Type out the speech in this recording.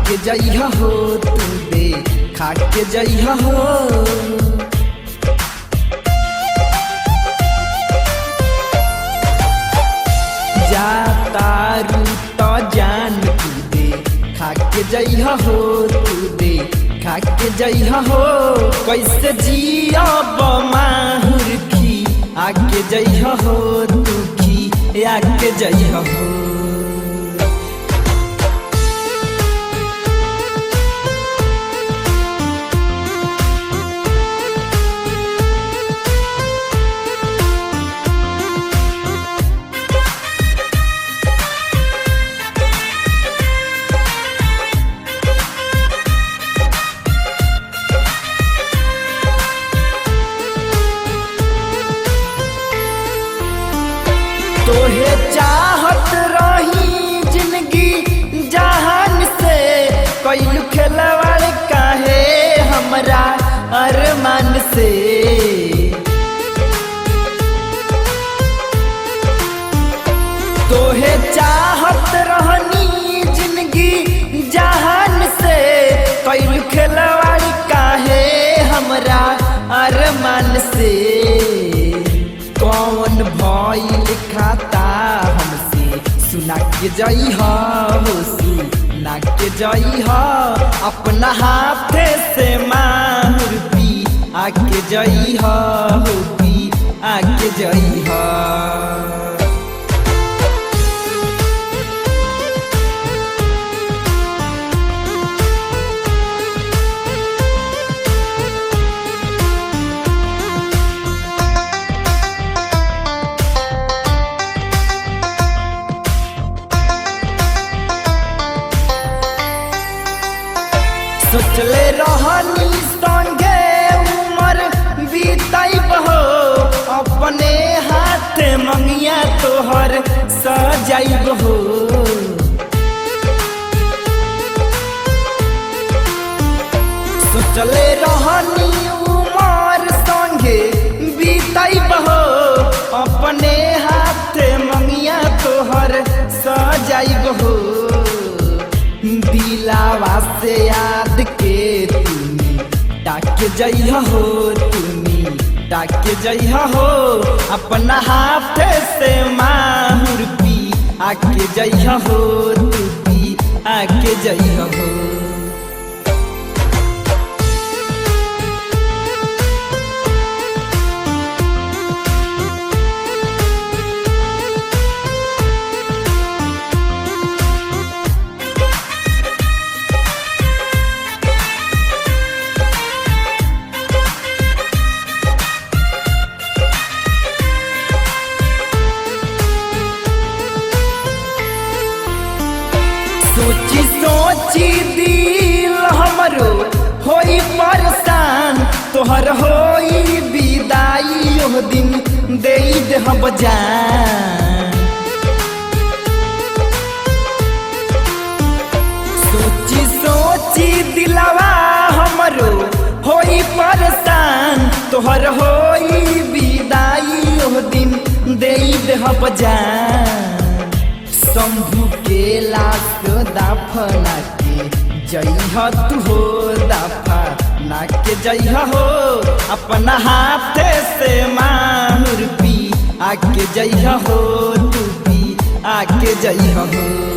आके जइहा हो तू दे खाके जइहा हो। जा तारू तो जान तू दे खाके जइहा हो तू दे खाके जइहा हो। कैसे जियब माहुर की आके जइहा हो तू की आके जइहा हो। तोहे चाहत रही जिंदगी जहान से कैलू खेलवाड़ काहे हमरा अरमान से। तोहे चाहत रहनी जिंदगी जहान से कैलू खेलवाड़ काहे हमरा अरमान से। कौन भइल खाता हमसे सुना के जइहा हो सुना के जइहा। अपना हाथे से माहुर पी आके जइहा हो पी आके जइहा। सोचले रहनी संगे उमर बीतब हो अपने हाथ मंगिया तोहर सजाइब हो। सोचले रहनी उमर संगे बीतब हो अपने हाथ मंगिया तोहर सजाइब हो। दिलावा से याद के तुमी डाके जइहा हो तुमी डाके जइहा हो। अपना हाथ से माहुर पी आके जइहा हो तू पी आके जइहा हो। सोची सोची दिल हमरो होई परेशान तोहर होई विदाई ओह दिन दे देहब जान। सोची सोची दिलवा हमरो होई परेशान तोहर होई विदाई ओह दिन दे देहब जान। शंभू के लाश दफना के जइहा तू हो दफना के जइहा हो। अपना हाथ से माहुर पी आके जइहा हो तू पी आके जइहा हो।